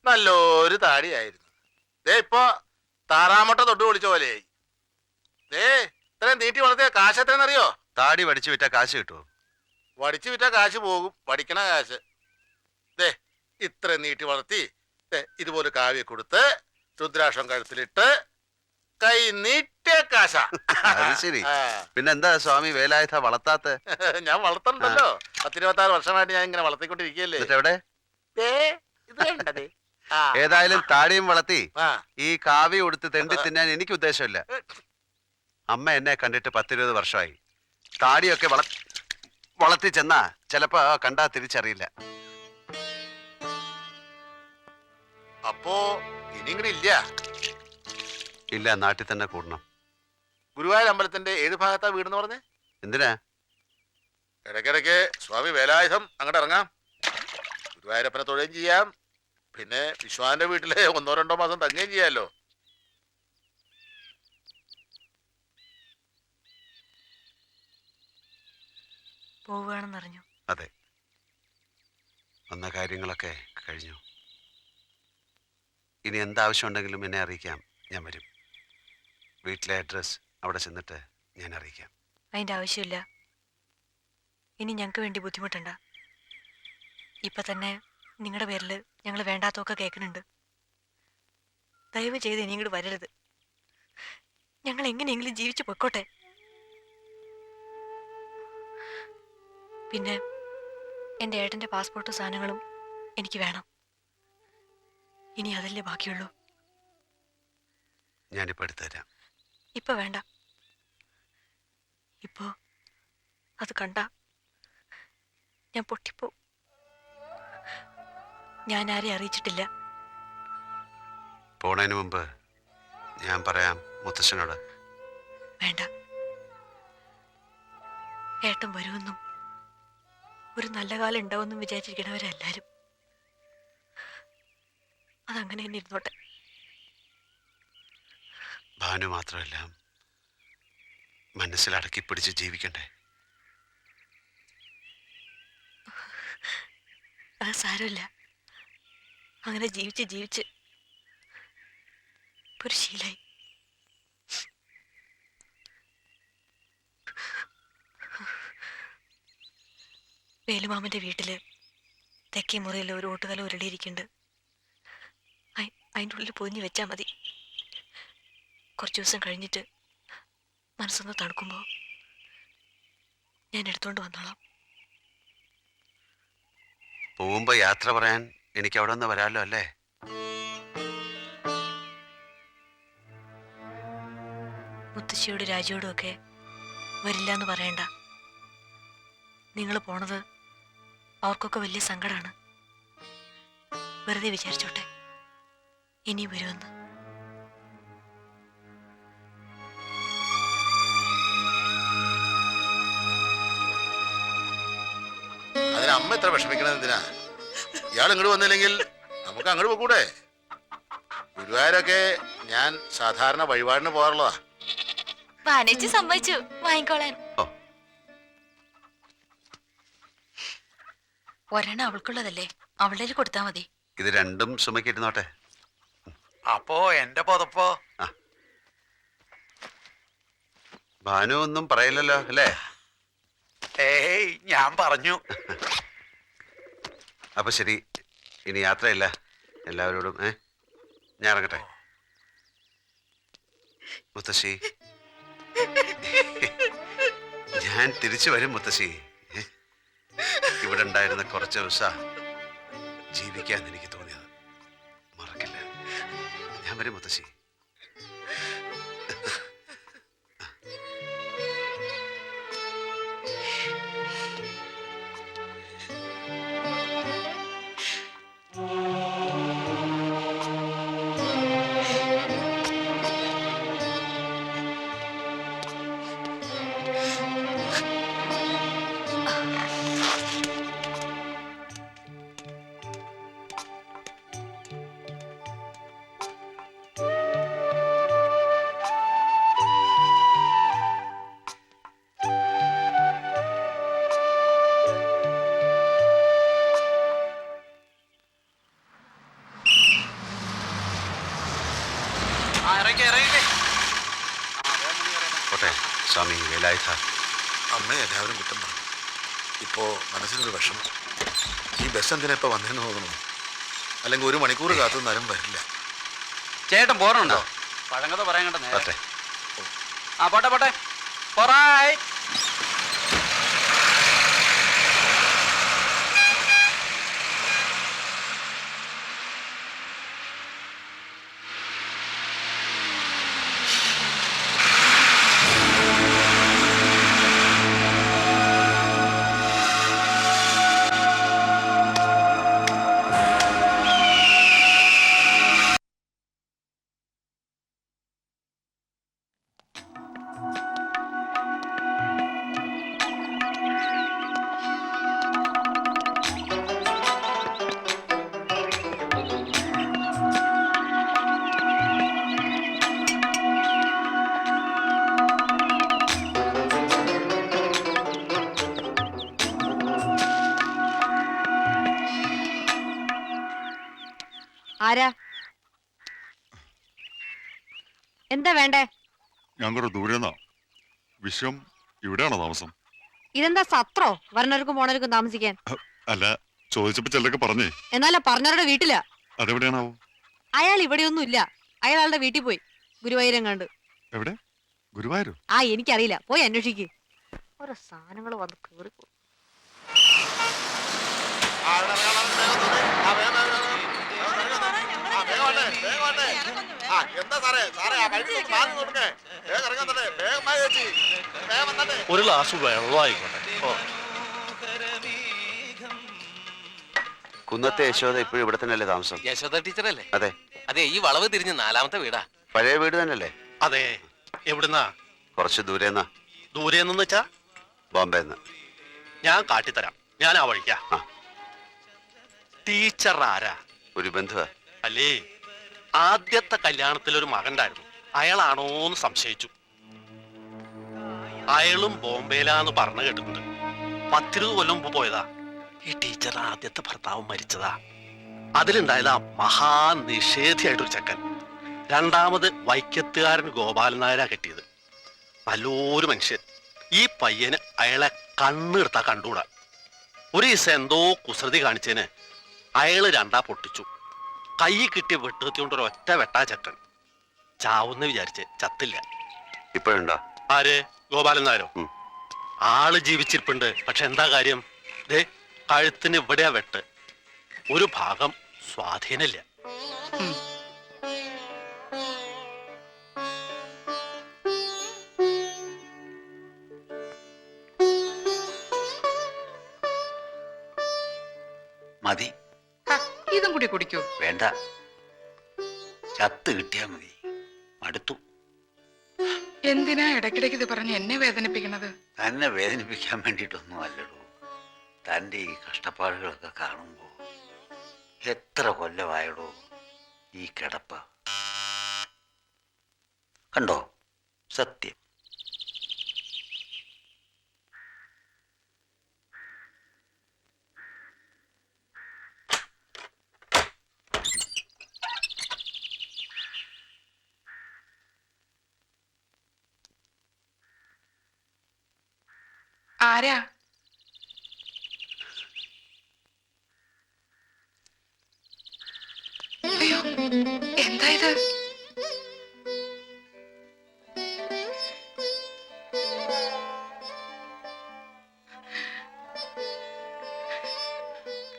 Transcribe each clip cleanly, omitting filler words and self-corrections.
നല്ലൊരു താടിയായിരുന്നു. ദേ ഇപ്പൊ താറാമുട്ട തൊട്ട് വിളിച്ച പോലെയായി. ദേ ഇത്രയും നീട്ടി വളർത്തിയ കാശ് എത്രയെന്നറിയോ? താടി വടിച്ചു വിറ്റാ കാശ് കിട്ടുമോ? വടിച്ചു വിറ്റാ കാശ് പോകും, വടിക്കണ കാശ്. ദേ ഇത്ര നീട്ടി വളർത്തി ഇതുപോലെ കാവ്യ കൊടുത്ത് രുദ്രാക്ഷം കഴുത്തിലിട്ട് കൈ നീട്ടിയ കാശ. അത് ശരി. പിന്നെന്താ സ്വാമി വേലായുധ വളർത്താത്ത? ഞാൻ വളർത്തണ്ടല്ലോ, 10-26 വർഷമായിട്ട് ഞാൻ ഇങ്ങനെ വളർത്തിക്കൊണ്ടിരിക്കുകയല്ലേ. എവിടെ? ഇത് കണ്ടതേ. ഏതായാലും താടിയും വളർത്തി ഈ കാവ്യ കൊടുത്ത് തെണ്ടി തിന്നാൻ എനിക്ക് ഉദ്ദേശമില്ല. അമ്മ എന്നെ കണ്ടിട്ട് 10-20 വർഷമായി. താടിയൊക്കെ വളർത്തി ചെന്നാ ചിലപ്പോ കണ്ടാ തിരിച്ചറിയില്ല. അപ്പോ ഇനി ഇങ്ങനെ ഇല്ല? ഇല്ല, നാട്ടിൽ തന്നെ കൂടണം. ഗുരുവായൂർ അമ്പലത്തിന്റെ ഏത് ഭാഗത്താ വീടെന്ന് പറഞ്ഞേ? എന്തിനാ? ഇടയ്ക്കിടയ്ക്ക് സ്വാമി വേലായുധം അങ്ങോട്ട് ഇറങ്ങാം, ഗുരുവായൂരപ്പനെ തൊഴുകയും ചെയ്യാം, പിന്നെ വിശ്വാന്റെ വീട്ടില് 1-2 മാസം തങ്ങുകയും ചെയ്യാമല്ലോ. പോവുകയാണെന്നറിഞ്ഞു. അതെ, വന്ന കാര്യങ്ങളൊക്കെ കഴിഞ്ഞു. ഇനി എന്താവശ്യമുണ്ടെങ്കിലും എന്നെ അറിയിക്കാം, ഞാൻ വരും. വീട്ടിലെ അഡ്രസ് അവിടെ ചെന്നിട്ട് ഞാൻ അറിയിക്കാം. അതിൻ്റെ ആവശ്യമില്ല. ഇനി ഞങ്ങൾക്ക് വേണ്ടി ബുദ്ധിമുട്ടണ്ട. ഇപ്പം തന്നെ നിങ്ങളുടെ പേരിൽ ഞങ്ങൾ വേണ്ടാത്തൊക്കെ കേൾക്കുന്നുണ്ട്. ദയവ് ചെയ്ത് ഇനി ഇങ്ങോട്ട് വരരുത്. ഞങ്ങൾ എങ്ങനെയെങ്കിലും ജീവിച്ചു പൊയ്ക്കോട്ടെ. പിന്നെ എൻ്റെ ഏട്ടൻ്റെ പാസ്പോർട്ട് സാധനങ്ങളും എനിക്ക് വേണം. ഇനി അതല്ലേ ബാക്കിയുള്ളൂ. ഞാനിപ്പോൾ എടുത്തു തരാം. ഇപ്പം വേണ്ട. ഇപ്പോ അത് കണ്ട ഞാൻ പൊട്ടിപ്പോ. ഞാൻ ആരെയും അറിയിച്ചിട്ടില്ല. പോണതിന് മുമ്പ് ഞാൻ പറയാം മുത്തശ്ശനോട്. വേണ്ട. ഏട്ടൻ വരുമെന്നും ഒരു നല്ല കാലം ഉണ്ടാവുമെന്നും വിചാരിച്ചിരിക്കണവരെല്ലാരും. അതങ്ങനെ തന്നെ ഇരുന്നോട്ടെ. ഭാനു മാത്രമല്ല, മനസ്സിൽ അടക്കി പിടിച്ച് ജീവിക്കണ്ടേ? അത് സാരമില്ല. അങ്ങനെ ജീവിച്ച് ഒരു ശീലായി. വേലുമാമന്റെ വീട്ടില് തെക്കേ മുറിയിൽ ഒരു ഓട്ടുകല ഉരുളിയിരിക്കുന്നുണ്ട്. അതിൻ്റെ ഉള്ളിൽ പൊതിഞ്ഞ് വെച്ചാൽ മതി. കുറച്ച് ദിവസം കഴിഞ്ഞിട്ട് മനസ്സൊന്ന് തണുക്കുമ്പോൾ ഞാൻ എടുത്തോണ്ട് വന്നോളാം. പോകുമ്പോ യാത്ര പറയാൻ എനിക്ക് അവിടെ നിന്ന് വരാമല്ലോ അല്ലേ? മുത്തശ്ശിയോട് രാജിയോടും ഒക്കെ വരില്ല എന്ന് പറയണ്ട. നിങ്ങൾ പോണത് അവർക്കൊക്കെ വലിയ സങ്കടമാണ്. വെറുതെ വിചാരിച്ചോട്ടെ ഇനി വരുമെന്ന്. അതിന് അമ്മ ഇത്ര വിഷമിക്കണത് എന്തിനാ? ഇയാൾ ഇങ്ങോട്ട് വന്നില്ലെങ്കിൽ നമുക്ക് അങ്ങോട്ട് പോകൂടെ? ഗുരുവായൂരൊക്കെ ഞാൻ സാധാരണ വഴിപാടിന് പോകാറുള്ളതാ. വാനേച്ചി സമ്മതിച്ചു വാങ്ങിക്കോളാൻ. ഒരെണ്ണം അവൾക്കുള്ളതല്ലേ, അവളുടെ കൊടുത്താ മതി. ഇത് രണ്ടും സുമക്കിരുന്നോട്ടെ. അപ്പോ എന്റെ പുതപ്പോ? ഭാനു ഒന്നും പറയില്ലല്ലോ അല്ലേ? ഏയ്, ഞാൻ പറഞ്ഞു. അപ്പൊ ശരി, ഇനി യാത്രയില്ല. എല്ലാവരോടും ഞാൻ ഇറങ്ങട്ടെ. മുത്തശ്ശി, ഞാൻ തിരിച്ചു വരും മുത്തശ്ശി. ഇവിടെ ഉണ്ടായിരുന്ന കുറച്ച് ദിവസം ജീവിക്കാൻ എനിക്ക് തോന്നിയത് മറക്കില്ല. ഞാൻ വരും മുത്തശ്ശി. ഇറങ്ങില്ലേ? പോട്ടെ സ്വാമി വേലായുധ. അമ്മയെ എല്ലാവരും കുറ്റം പറഞ്ഞു. ഇപ്പോ മനസ്സിനൊരു വിഷമം. ഈ ബസ് എന്തിനാ ഇപ്പൊ വന്നേന്ന് തോന്നുന്നു. അല്ലെങ്കിൽ 1 മണിക്കൂർ കാത്തു നിന്നാലും വരില്ല. ചേട്ടൻ പോരണുണ്ടോ? പഴങ്കഥ പറയാൻ കണ്ട നേരെ. പോട്ടെ. ആ പോട്ടെ പോട്ടെ. പോറായ്. ആരാ? എന്താ വേണ്ടേ? ഞാൻ കുറെ ദൂരെന്നാ. വിശ്വം ഇവിടെയാണോ താമസം? ഇതെന്താ സത്രോ വരണവർക്കും പോണവർക്കും താമസിക്കാൻ? അല്ല, ചോദിച്ചപ്പോ ചിലരൊക്കെ പറഞ്ഞേ. എന്നാലും പറഞ്ഞവരുടെ വീട്ടിലാ. അതെവിടെയാണാവോ? അയാൾ ഇവിടെയൊന്നും ഇല്ല. അയാളുടെ വീട്ടിൽ പോയി ഗുരുവായൂരം കണ്ട്. എവിടെ? ഗുരുവായൂരോ? ആ എനിക്കറിയില്ല, പോയി അന്വേഷിക്ക്. ഓരോ സാധനങ്ങൾ വന്ന് കേറി. ഒരു ഗ്ലാസ് വെള്ളമായിക്കോട്ടെ. കുന്നത്തെ യശോദ ഇപ്പോഴും ഇവിടെ തന്നെയല്ലേ താമസം? യശോദ ടീച്ചറല്ലേ? അതെ. അതെ, ഈ വളവ് തിരിഞ്ഞ് 4ാമത്തെ വീടാ. പഴയ വീട് തന്നെയല്ലേ? അതെ. എവിടുന്നാ? കുറച്ച് ദൂരെന്നാ. ദൂരെന്ന് വെച്ചാ? ബോംബെന്ന്. ഞാൻ കാട്ടിത്തരാം. ഞാൻ ആ വഴിക്കാ. ആ. ടീച്ചർ ആരാ? ഒരു ബന്ധുവാ. അല്ലേ, ആദ്യത്തെ കല്യാണത്തിൽ ഒരു മകണ്ടായിരുന്നു. അയാളാണോന്ന് സംശയിച്ചു. അയാളും ബോംബെയിലാന്ന് പറഞ്ഞു കേട്ടിട്ടുണ്ട്. 10-20 കൊല്ലം മുമ്പ് പോയതാ. ഈ ടീച്ചർ ആദ്യത്തെ ഭർത്താവ് മരിച്ചതാ. അതിലുണ്ടായതാ മഹാനിഷേധിയായിട്ടൊരു ചെക്കൻ. 2ാമത് വൈക്കത്തുകാരൻ ഗോപാലൻ നായരാ കെട്ടിയത്. നല്ലൊരു മനുഷ്യൻ. ഈ പയ്യന് അയാളെ കണ്ണെടുത്താ കണ്ടുകൂടാ. ഒരു ദിവസം എന്തോ കുസൃതി കാണിച്ചതിന് അയാള് 2 പൊട്ടിച്ചു. കൈ കിട്ടിയ വെട്ടുകത്തിക്കൊണ്ട് ഒരു ഒറ്റ വെട്ടാ ചെക്കൻ. ചാവുന്ന് വിചാരിച്ച് ചത്തില്ല. ഇപ്പോഴുണ്ടോ? ആര്? ഗോപാലൻ നായരോ? ആള് ജീവിച്ചിരിപ്പുണ്ട്. പക്ഷെ എന്താ കാര്യം? ദേ, കഴുത്തിന് ഇവിടെയാ വെട്ട്. ഒരു ഭാഗം സ്വാധീനമില്ല. മതി. ഇതും കൂടി കുടിക്കൂ. വേണ്ട, ചത്ത് കിട്ടിയാ മതി. മടുത്തു. എന്തിനാ ഇടയ്ക്കിടയ്ക്ക് ഇത് പറഞ്ഞ് എന്നെ വേദനിപ്പിക്കണത്? തന്നെ വേദനിപ്പിക്കാൻ വേണ്ടിയിട്ടൊന്നും അല്ലടോ. തൻ്റെ ഈ കഷ്ടപ്പാടുകളൊക്കെ കാണുമ്പോ എത്ര കൊല്ലമായടോ ഈ കിടപ്പ. കണ്ടോ? സത്യം. ആരാ? അയ്യോ, എന്താ ഇത്?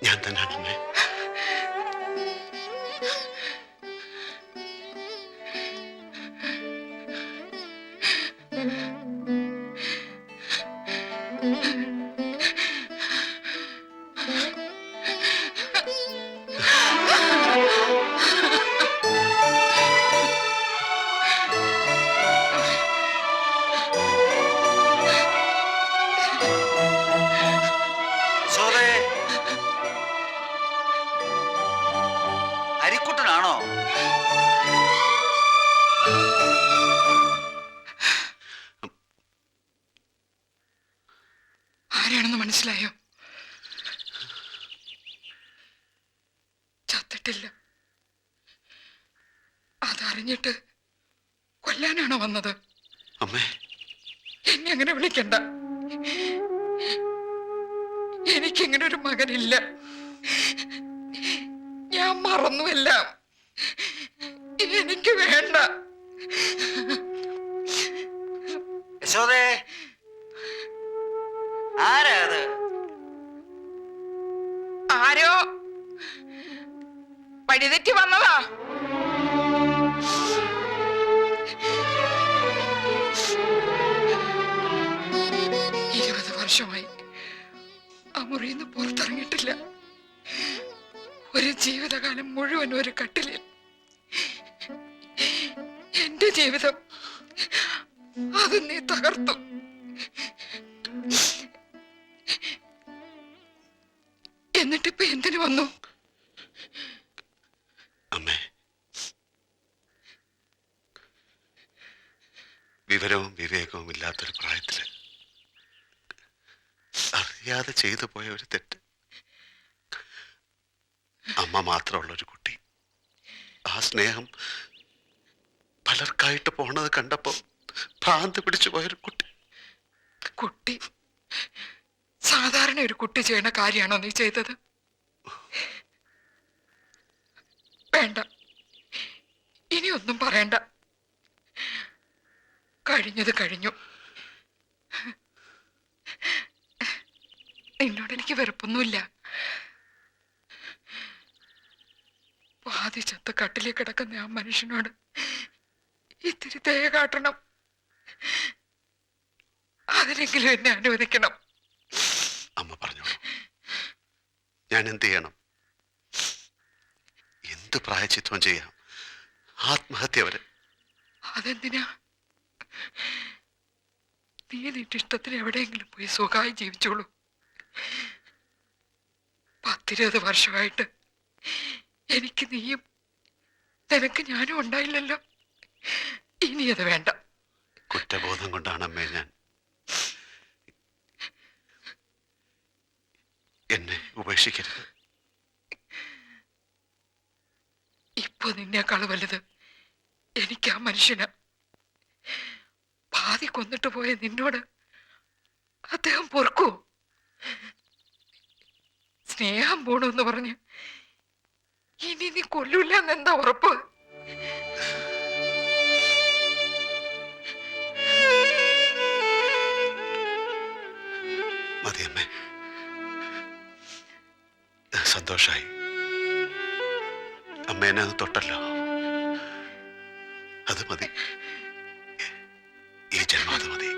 ഞാൻ തന്നെ. അരിക്കുട്ടനാണോ? ആരാണെന്ന് മനസ്സിലായോ? ചത്തിട്ടില്ല. അതറിഞ്ഞിട്ട് കൊല്ലാനാണോ വന്നത്? അമ്മേ, എന്നെ അങ്ങനെ വിളിക്കണ്ട. എനിക്കിങ്ങനെ ഒരു മകനില്ല. ഞാൻ മറന്നുവെല്ലാം. എനിക്ക് വേണ്ട. യശോദേ, ആരാ അത്? ആരോ വഴിതെറ്റി വന്നതാ. വർഷമായി ആ മുറിയിന്ന് പുറത്തിറങ്ങിയിട്ടില്ല. ഒരു ജീവിതകാലം മുഴുവൻ ഒരു കട്ടിലിൽ. എന്റെ ജീവിതം അത് നീ തകർത്തു. എന്നിട്ടിപ്പോ എന്തിനു വന്നു? അമ്മേ, വിവരവും വിവേകവും ഇല്ലാത്തൊരു പ്രായത്തില് അറിയാതെ ചെയ്തു പോയ ഒരു തെറ്റ്. അമ്മ മാത്രമുള്ള ഒരു കുട്ടി, ആ സ്നേഹം പലർക്കായിട്ട് പോണത് കണ്ടപ്പോ ഭ്രാന്ത് പിടിച്ചു പോയൊരു കുട്ടി. കുട്ടി സാധാരണ ഒരു കുട്ടി ചെയ്യണ കാര്യമാണോ നീ ചെയ്തത്? വേണ്ട, ഇനിയൊന്നും പറയണ്ട. കഴിഞ്ഞത് കഴിഞ്ഞു. നിന്നോട് എനിക്ക് വെറുപ്പൊന്നുമില്ല. പാതി ചത്ത് കട്ടിലേക്ക് കിടക്കുന്ന ആ മനുഷ്യനോട് ഇത്തിരി ദയ കാട്ടണം. അതിനെങ്കിലും എന്നെ അനുവദിക്കണം. അമ്മ പറഞ്ഞോളൂ, ഞാൻ എന്ത് ചെയ്യണം? എന്ത് പ്രായച്ചിത്വം ചെയ്യാം? ആത്മഹത്യ വരെ. അതെന്തിനാ? നീ നിന്റെ ഇഷ്ടത്തിന് എവിടെയെങ്കിലും പോയി സുഖമായി ജീവിച്ചോളൂ. 10-20 വർഷമായിട്ട് എനിക്ക് നീയും നിനക്ക് ഞാനും ഉണ്ടായില്ലല്ലോ. ഇനി അത് വേണ്ട. കുറ്റബോധം കൊണ്ടാണ് അമ്മേ ഞാൻ. എന്നെ ഉപേക്ഷിക്കരുത്. ഇപ്പൊ നിന്നേക്കാൾ വലുത് എനിക്ക് ആ മനുഷ്യന്. പാതി കൊന്നിട്ട് പോയ നിന്നോട് അദ്ദേഹം പൊറുക്കൂ? സ്നേഹം പോണെന്ന് പറഞ്ഞ് ഇനി നീ കൊല്ലൂല്ല എന്നെന്താ ഉറപ്പ്? മതി അമ്മേ, സന്തോഷായി. അമ്മേനെ അത് തൊട്ടല്ലോ, അത് മതി. ഈ ജന്മം അത് മതി.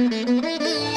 Thank you.